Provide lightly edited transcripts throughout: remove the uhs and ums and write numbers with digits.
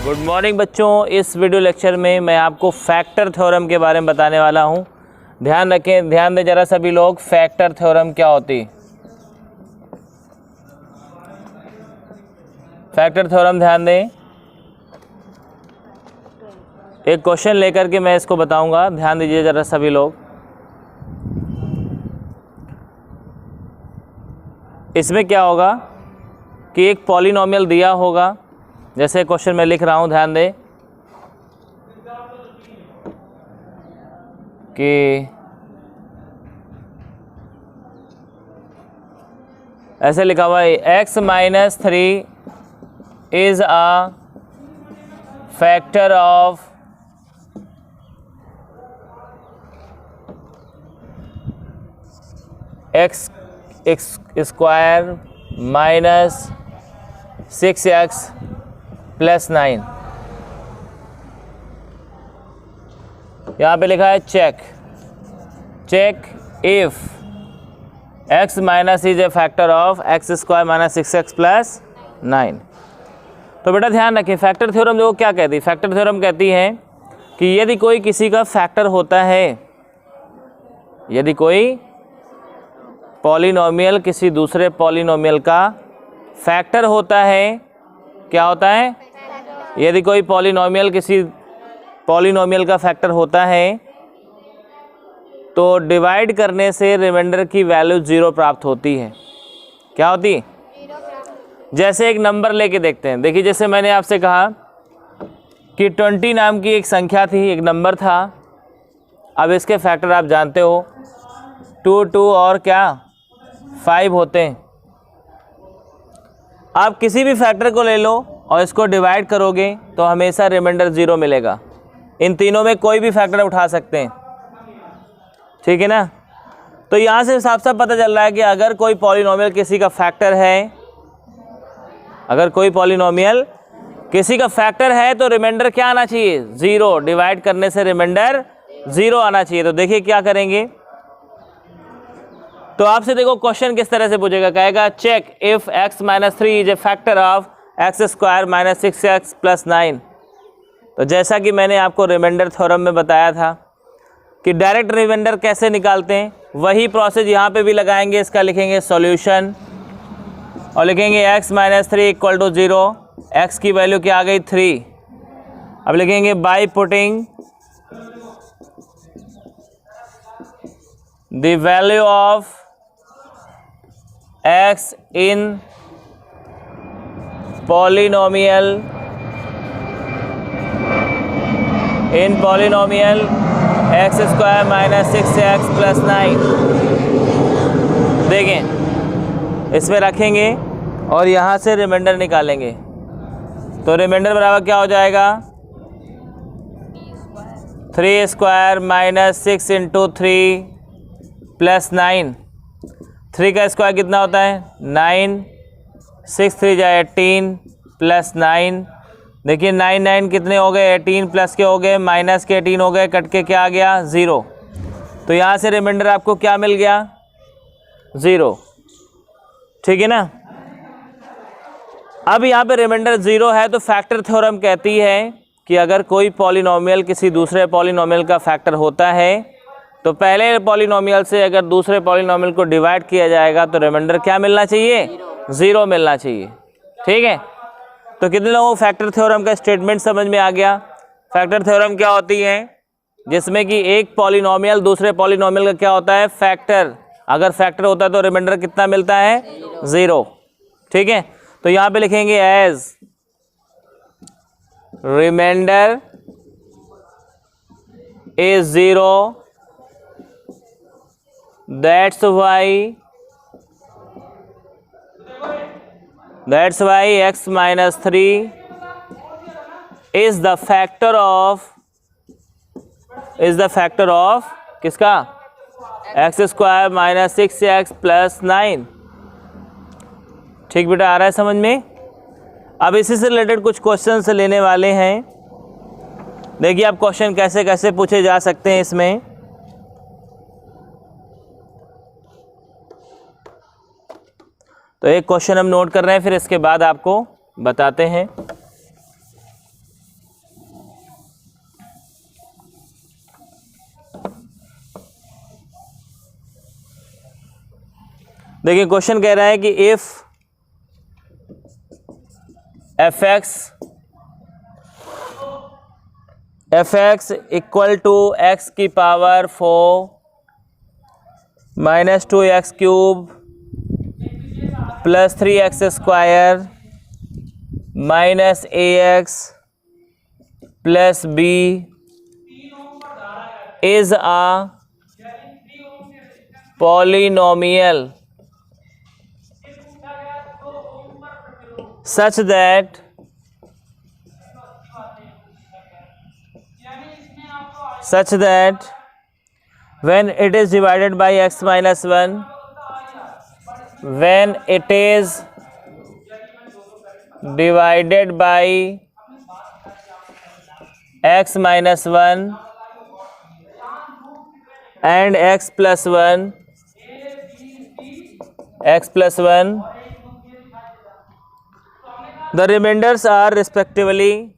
Good morning बच्चों। इस video lecture में मैं आपको फैक्टर थ्योरम के बारे में बताने वाला हूं। ध्यान रखें, ध्यान दें जरा सभी लोग, फैक्टर थ्योरम क्या होती। फैक्टर थ्योरम ध्यान दें, एक क्वेश्चन लेकर के मैं इसको बताऊंगा। ध्यान दीजिए जरा सभी लोग। इसमें क्या होगा कि एक पॉलिनोमियल दिया होगा, जैसे क्वेश्चन मैं लिख रहा हूं, ध्यान दें कि ऐसे लिखा हुआ है x-3 is a factor of x square minus 6x plus 9। यहाँ पे लिखा है check if x minus is a factor of x square minus 6x plus 9। तो बेटा ध्यान रखें, फैक्टर थ्योरम देखो क्या कहती है। फैक्टर थ्योरम कहती है कि यदि कोई किसी का फैक्टर होता है, यदि कोई पॉलिनोमियल किसी दूसरे पॉलिनोमियल का फैक्टर होता है, क्या होता है? यदि कोई पॉलिनोमियल किसी पॉलिनोमियल का फैक्टर होता है तो डिवाइड करने से रिमाइंडर की वैल्यू 0 प्राप्त होती है। क्या होती है? जैसे एक नंबर लेके देखते हैं। देखिए, जैसे मैंने आपसे कहा कि 20 नाम की एक संख्या थी, एक नंबर था। अब इसके फैक्टर आप जानते हो, 2 और क्या 5 होते हैं। आप किसी भी फैक्टर को ले लो और इसको डिवाइड करोगे तो हमेशा रिमाइंडर 0 मिलेगा। इन तीनों में कोई भी फैक्टर उठा सकते हैं, ठीक है ना। तो यहाँ से साफ साफ पता चल रहा है कि अगर कोई पॉलिनोमियल किसी का फैक्टर है, अगर कोई पॉलिनोमियल किसी का फैक्टर है तो रिमाइंडर क्या आना चाहिए? 0। डिवाइड करने से रिमाइंडर 0 आना चाहिए। तो देखिए क्या करेंगे। तो आपसे देखो क्वेश्चन किस तरह से पूछेगा, कहेगा check if x minus 3 is a factor of x square minus 6x plus 9। तो जैसा कि मैंने आपको रिमाइंडर थ्योरम में बताया था कि डायरेक्ट रिमाइंडर कैसे निकालते हैं, वही प्रोसेस यहाँ पे भी लगाएंगे। इसका लिखेंगे सॉल्यूशन और लिखेंगे x minus 3 equal to 0। x की वैल्यू क्या आ गई? 3। अब लिखेंगे by putting the value of x in polynomial x square minus 6x plus 9। देखें, इसमें रखेंगे और यहाँ से रिमाइंडर निकालेंगे। तो रिमाइंडर बराबर क्या हो जाएगा? 3 स्क्वायर माइनस 6 इंटू 3 प्लस 9। 3 का स्क्वायर कितना होता है? 9। 6 3 जाए 18 प्लस 9। देखिए 9 9 कितने हो गए? 18 प्लस के हो गए, माइनस के 18 हो गए, कट के क्या आ गया? 0। तो यहाँ से रिमाइंडर आपको क्या मिल गया? 0, ठीक है ना। अब यहाँ पे रिमाइंडर 0 है तो फैक्टर थ्योरम कहती है कि अगर कोई पॉलिनोमियल किसी दूसरे पॉलिनोमियल का फैक्टर होता है तो पहले पॉलिनोमियल से अगर दूसरे पॉलिनोमियल को डिवाइड किया जाएगा तो रिमाइंडर क्या मिलना चाहिए? 0 मिलना चाहिए, ठीक है। तो कितने लोगों को फैक्टर थ्योरम का स्टेटमेंट समझ में आ गया? फैक्टर थ्योरम क्या होती है? जिसमें कि एक पॉलिनोमियल दूसरे पॉलिनोमियल का क्या होता है? फैक्टर। अगर फैक्टर होता है तो रिमाइंडर कितना मिलता है? 0, ठीक है। तो यहाँ पे लिखेंगे as remainder is 0, that's why x minus 3 is the factor of किसका? x square minus 6x plus 9। ठीक बेटा, आ रहा है समझ में? अब इसी से रिलेटेड कुछ क्वेश्चन से लेने वाले हैं। देखिए अब क्वेश्चन कैसे कैसे पूछे जा सकते हैं इसमें। तो एक क्वेश्चन हम नोट कर रहे हैं, फिर इसके बाद आपको बताते हैं। देखिए क्वेश्चन कह रहा है कि if f x equal to x की power 4 minus 2x cube plus 3x square minus ax plus b is a polynomial such that when it is divided by x minus 1, when it is divided by x minus 1 and x plus 1, the remainders are respectively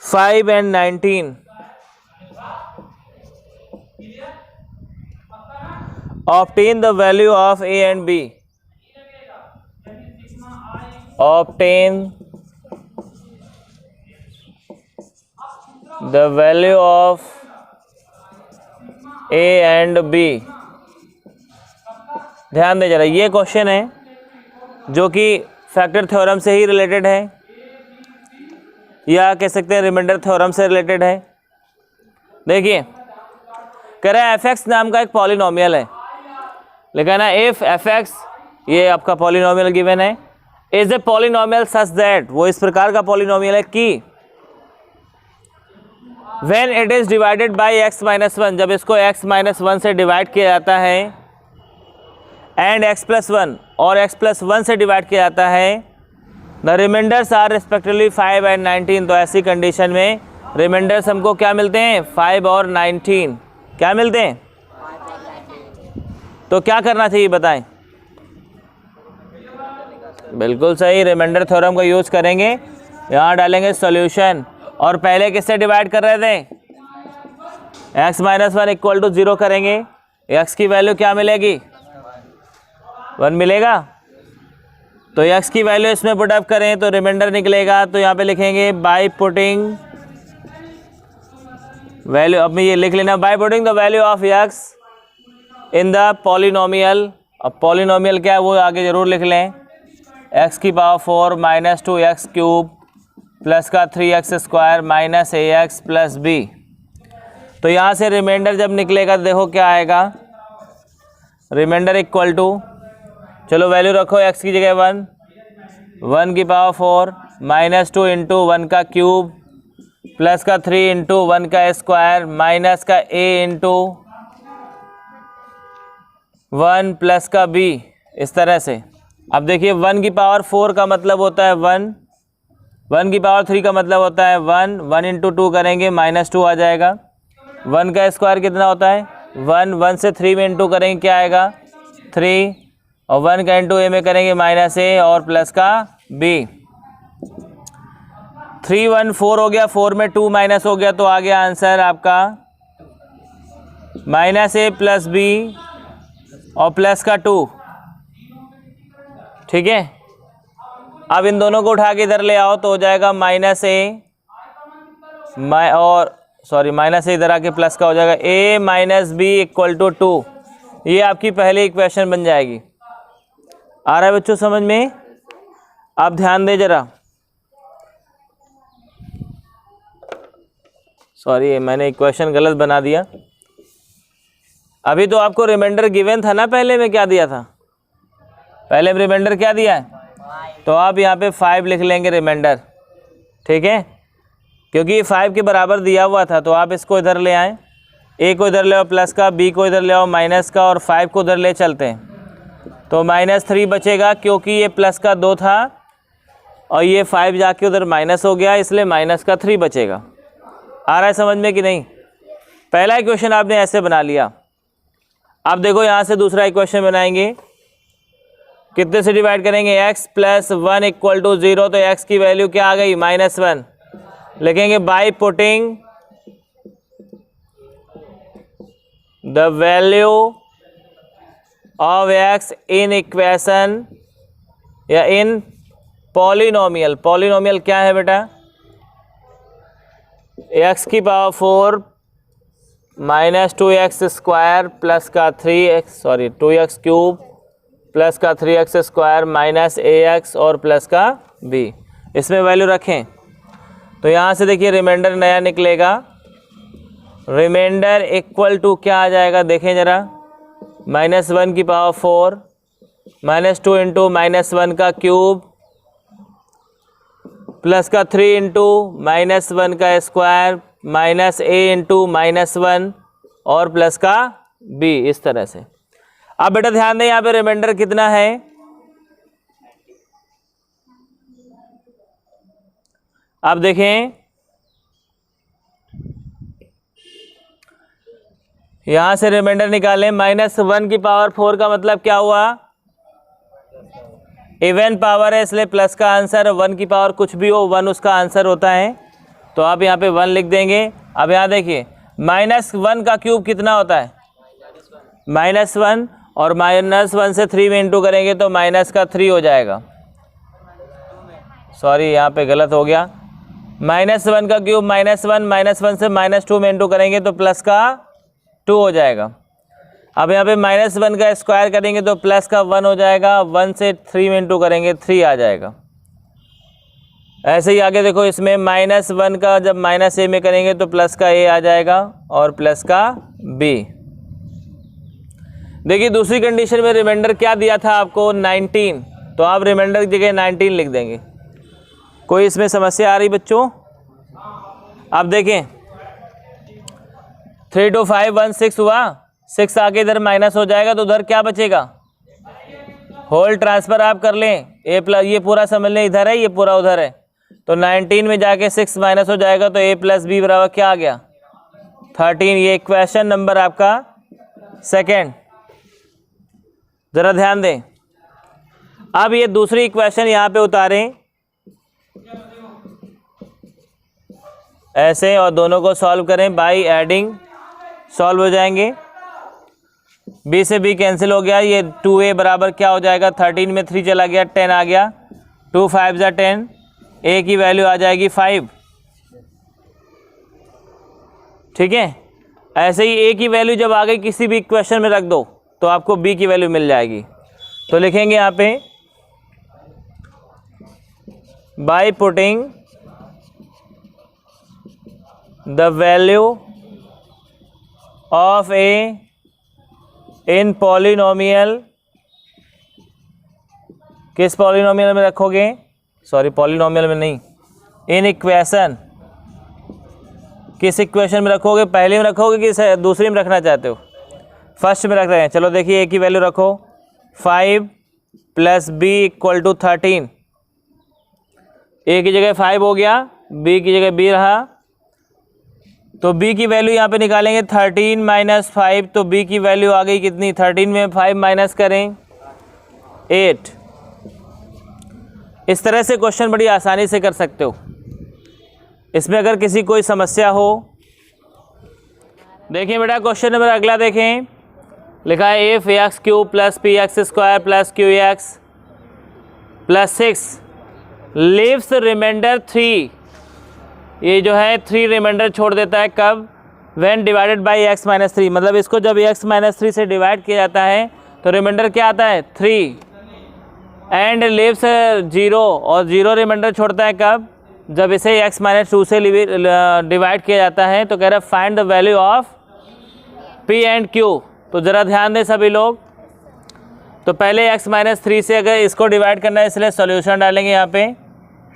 5 and 19. Obtain the value of a and b. Obtain the value of a and b. ध्यान दे जरा, ये question है जो कि factor theorem से ही related है, या कह सकते हैं रिमाइंडर थ्योरम से रिलेटेड है। देखिए कह रहा है एफ एक्स नाम का एक पॉलिनोमियल है, लिखा है ना इफ एफ एक्स, ये आपका पॉलिनोमियल गिवन है, is a polynomial such that, वो इस प्रकार का पॉलिनोमियल है कि when it is divided by x minus 1, जब इसको x माइनस 1 से डिवाइड किया जाता है, एंड x प्लस 1 और x प्लस 1 से डिवाइड किया जाता है, the remainders are respectively 5 and 19। तो ऐसी कंडीशन में रिमाइंडर्स हमको क्या मिलते हैं, 5 और 19 क्या मिलते हैं। तो क्या करना चाहिए बताएं। बिल्कुल सही, रिमाइंडर थ्योरम का यूज करेंगे, यहाँ डालेंगे सॉल्यूशन, और पहले किससे डिवाइड कर रहे थे, x माइनस 1 इक्वल टू 0 करेंगे, x की वैल्यू क्या मिलेगी, 1 मिलेगा। तो x की वैल्यू इसमें पुट अप करें तो रिमाइंडर निकलेगा, तो यहाँ पे लिखेंगे बाय पुटिंग वैल्यू, अब ये लिख लेना, by putting the value of x in the polynomial. अब पॉलिनोमियल क्या है वो आगे ज़रूर लिख लें, x की power 4 minus 2x cube plus का 3x square minus ax plus b। तो यहाँ से रिमाइंडर जब निकलेगा देखो क्या आएगा, रिमाइंडर इक्वल टू, चलो वैल्यू रखो x की जगह 1 की पावर 4 माइनस 2 इंटू 1 का क्यूब प्लस का 3 इंटू 1 का स्क्वायर माइनस का a इंटू 1 प्लस का b, इस तरह से। अब देखिए 1 की पावर 4 का मतलब होता है 1 की पावर 3 का मतलब होता है 1 इंटू 2 करेंगे माइनस 2 आ जाएगा, 1 का स्क्वायर कितना होता है 1 से 3 में इंटू करेंगे क्या आएगा 3, और 1 का इंटू ए में करेंगे माइनस ए और प्लस का b। 3 1 4 हो गया, 4 में 2 माइनस हो गया, तो आ गया आंसर आपका माइनस ए प्लस बी और प्लस का 2। ठीक है, अब इन दोनों को उठा के इधर ले आओ तो हो जाएगा माइनस ए और सॉरी माइनस ए इधर आके प्लस का हो जाएगा a minus B equal to 2। ये आपकी पहली इक्वेशन बन जाएगी। आ रहा है बच्चों समझ में। आप ध्यान दे जरा, सॉरी मैंने इक्वेशन गलत बना दिया। अभी तो आपको रिमाइंडर गिवन था ना, पहले में क्या दिया था, पहले में रिमाइंडर क्या दिया है, तो आप यहाँ पे 5 लिख लेंगे रिमाइंडर। ठीक है, क्योंकि 5 के बराबर दिया हुआ था, तो आप इसको इधर ले आएँ, a को इधर ले आओ प्लस का, b को इधर ले आओ माइनस का, और 5 को इधर ले चलते हैं तो -3 बचेगा, क्योंकि ये प्लस का 2 था और ये 5 जाके उधर माइनस हो गया, इसलिए माइनस का 3 बचेगा। आ रहा है समझ में कि नहीं। पहला इक्वेशन आपने ऐसे बना लिया। अब देखो यहाँ से दूसरा इक्वेशन बनाएंगे, कितने से डिवाइड करेंगे, x प्लस 1 इक्वल टू 0, तो x की वैल्यू क्या आ गई, -1। लिखेंगे by putting the value of x in equation या इन पॉलिनोमियल। पॉलिनोमियल क्या है बेटा, x की power 4 minus 2x square plus का 2x क्यूब प्लस का 3x स्क्वायर माइनस ax और प्लस का b। इसमें वैल्यू रखें तो यहाँ से देखिए रिमाइंडर नया निकलेगा। रिमाइंडर इक्वल टू क्या आ जाएगा, देखें ज़रा, -1 की पावर 4 -2 इंटू -1 का क्यूब प्लस का 3 इंटू -1 का स्क्वायर माइनस a इंटू -1 और प्लस का b, इस तरह से। अब बेटा ध्यान दें यहाँ पे रिमाइंडर कितना है, अब देखें यहां से रिमाइंडर निकालें। -1 की पावर 4 का मतलब क्या हुआ, इवन पावर है इसलिए प्लस का आंसर, 1 की पावर कुछ भी हो 1 उसका आंसर होता है, तो आप यहाँ पे 1 लिख देंगे। अब यहाँ देखिए -1 का क्यूब कितना होता है, -1, और -1 से 3 में इंटू करेंगे तो माइनस का 3 हो जाएगा। सॉरी यहाँ पे गलत हो गया, -1 का क्यूब -1 -1 से -2 में इंटू करेंगे तो प्लस का 2 हो जाएगा। अब यहाँ पे -1 का स्क्वायर करेंगे तो प्लस का 1 हो जाएगा, 1 से 3 में इंटू करेंगे 3 आ जाएगा। ऐसे ही आगे देखो, इसमें -1 का जब -a में करेंगे तो प्लस का a आ जाएगा और प्लस का b। देखिए दूसरी कंडीशन में रिमाइंडर क्या दिया था आपको, 19, तो आप रिमाइंडर की जगह 19 लिख देंगे। कोई इसमें समस्या आ रही बच्चों? अब देखें 3 2 5 1 6 हुआ, 6 आके इधर माइनस हो जाएगा तो उधर क्या बचेगा, होल ट्रांसफर आप कर लें, a प्लस, ये पूरा समझ लें इधर है, ये पूरा उधर है, तो 19 में जाके 6 माइनस हो जाएगा तो a प्लस बी बराबर क्या आ गया, 13। ये इक्वेशन नंबर आपका सेकेंड। जरा ध्यान दें। अब ये दूसरी इक्वेशन यहाँ पे उतारें ऐसे और दोनों को सॉल्व करें बाय एडिंग, सॉल्व हो जाएंगे। b से b कैंसिल हो गया, ये 2a बराबर क्या हो जाएगा, 13 में 3 चला गया 10 आ गया, 2 5 जा 10, a की वैल्यू आ जाएगी 5। ठीक है, ऐसे ही a की वैल्यू जब आ गई किसी भी इक्वेशन में रख दो तो आपको b की वैल्यू मिल जाएगी। तो लिखेंगे यहाँ पे by putting the value of a in polynomial, किस पॉलिनोमियल में रखोगे, सॉरी पॉलिनोमियल में नहीं, इन इक्वेशन, किस इक्वेशन में रखोगे, पहले में रखोगे कि दूसरी में रखना चाहते हो, फर्स्ट में रख रहे हैं। चलो देखिए a की वैल्यू रखो 5 plus b equal to 13, a की जगह 5 हो गया, b की जगह b रहा, तो b की वैल्यू यहाँ पे निकालेंगे 13 माइनस 5, तो b की वैल्यू आ गई कितनी, 13 में 5 माइनस करें 8। इस तरह से क्वेश्चन बड़ी आसानी से कर सकते हो। इसमें अगर किसी कोई समस्या हो, देखिए बेटा क्वेश्चन नंबर अगला देखें, लिखा है if X cube plus P X square plus Q X plus 6 leaves remainder 3, ये जो है 3 रिमाइंडर छोड़ देता है कब, when divided by x minus 3, मतलब इसको जब x माइनस 3 से डिवाइड किया जाता है तो रिमाइंडर क्या आता है 3, एंड लीव्स 0, और 0 रिमाइंडर छोड़ता है कब, जब इसे x माइनस 2 से डिवाइड किया जाता है। तो कह रहा है find the value of p and q। तो ज़रा ध्यान दें सभी लोग, तो पहले x माइनस 3 से अगर इसको डिवाइड करना है इसलिए सॉल्यूशन डालेंगे यहाँ पे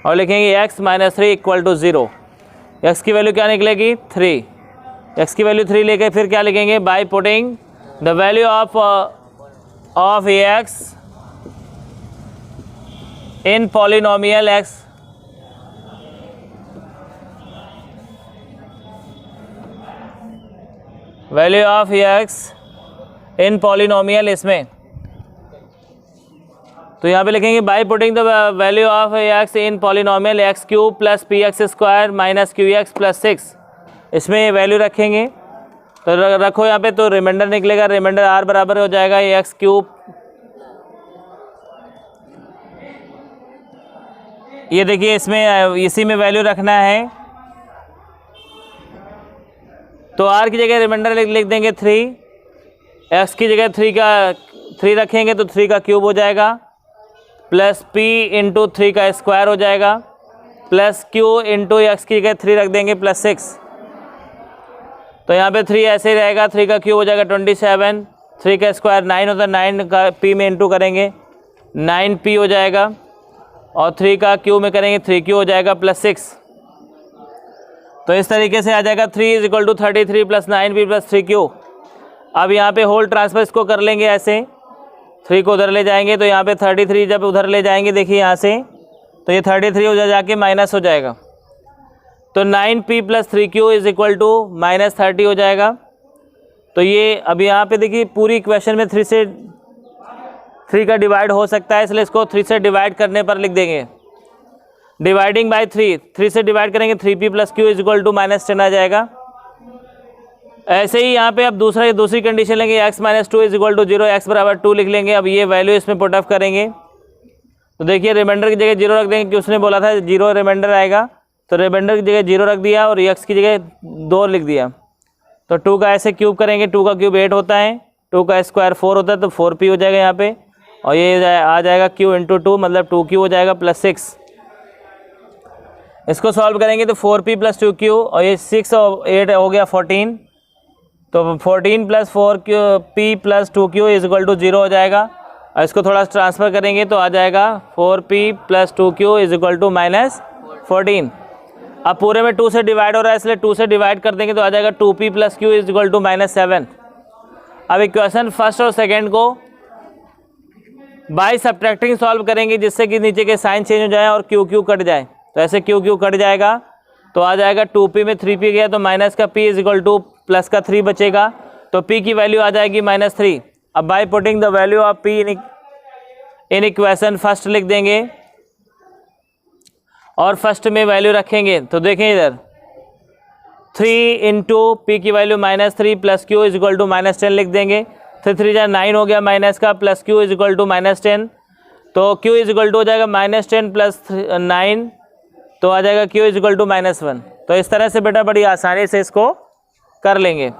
और लिखेंगे x minus 3 equal to 0। x की वैल्यू क्या निकलेगी 3, x की वैल्यू 3 लेके फिर क्या लिखेंगे, by putting the value of ax in polynomial x, value of ax in polynomial, इसमें तो यहाँ पे लिखेंगे by putting the value of x in polynomial x cube plus P X square minus Q X plus 6, इसमें value रखेंगे। तो रखो यहाँ पे, तो रिमाइंडर निकलेगा, रिमाइंडर आर बराबर हो जाएगा एक्स क्यूब, ये देखिए इसमें इसी में वैल्यू रखना है। तो आर की जगह रिमाइंडर लिख देंगे 3, एक्स की जगह 3 रखेंगे तो 3 का क्यूब हो जाएगा, प्लस p इंटू 3 का स्क्वायर हो जाएगा, प्लस q इंटू एक्स की जगह 3 रख देंगे प्लस 6। तो यहाँ पे 3 ऐसे ही रहेगा, 3 का क्यूब हो जाएगा 27, 3 का स्क्वायर 9 होता है, 9 का p में इंटू करेंगे 9p हो जाएगा, और 3 का q में करेंगे 3q हो जाएगा प्लस 6। तो इस तरीके से आ जाएगा 3 = 33 प्लस 9p प्लस 3q। अब यहाँ पे होल ट्रांसफर इसको कर लेंगे ऐसे, 3 को उधर ले जाएंगे तो यहाँ पे 33 जब उधर ले जाएंगे देखिए यहाँ से, तो ये 33 हो जाके माइनस हो जाएगा, तो 9p plus 3q is equal to -30 हो जाएगा। तो ये अब यहाँ पे देखिए पूरी इक्वेशन में 3 का डिवाइड हो सकता है, इसलिए इसको 3 से डिवाइड करने पर लिख देंगे डिवाइडिंग बाय 3 से डिवाइड करेंगे 3p plus q is equal to -10 आ जाएगा। ऐसे ही यहाँ पे अब दूसरी कंडीशन लेंगे, x - 2 is equal to 0, x बराबर 2 लिख लेंगे। अब ये वैल्यू इसमें पुट ऑफ करेंगे तो देखिए रिमाइंडर की जगह 0 रख देंगे, कि उसने बोला था 0 रिमाइंडर आएगा, तो रिमाइंडर की जगह 0 रख दिया और x की जगह 2 लिख दिया। तो 2 का ऐसे क्यूब करेंगे, 2 का क्यूब 8 होता है, 2 का स्क्वायर 4 होता है, तो 4p हो जाएगा यहाँ पे, और ये आ जाएगा q इंटू 2 मतलब 2q हो जाएगा प्लस 6। इसको सॉल्व करेंगे तो 4p प्लस 2q, और ये 6 और 8 हो गया 14, तो 14 plus 4p plus 2q is equal to 0 हो जाएगा। और इसको थोड़ा ट्रांसफ़र करेंगे तो आ जाएगा 4p plus 2q is equal to -14। अब पूरे में 2 से डिवाइड हो रहा है, इसलिए 2 से डिवाइड कर देंगे तो आ जाएगा 2p plus q is equal to -7। अब इक्वेशन फर्स्ट और सेकेंड को बाय सब्ट्रैक्टिंग सॉल्व करेंगे, जिससे कि नीचे के साइन चेंज हो जाए और q कट जाए। तो ऐसे q कट जाएगा तो आ जाएगा 2p में 3p गया तो माइनस का p is equal two plus का 3 बचेगा, तो p की वैल्यू आ जाएगी -3। अब by putting the value of p in equation first लिख देंगे और फर्स्ट में वैल्यू रखेंगे। तो देखें इधर 3 इंटू p की value -3 plus q is equal to -10 लिख देंगे, 3 जा 9 हो गया माइनस का, plus q is equal to -10, तो q इज इक्वल टू हो जाएगा -10 प्लस 9, तो आ जाएगा q इज इक्वल टू -1। तो इस तरह से बेटा बड़ी आसानी से इसको कर लेंगे।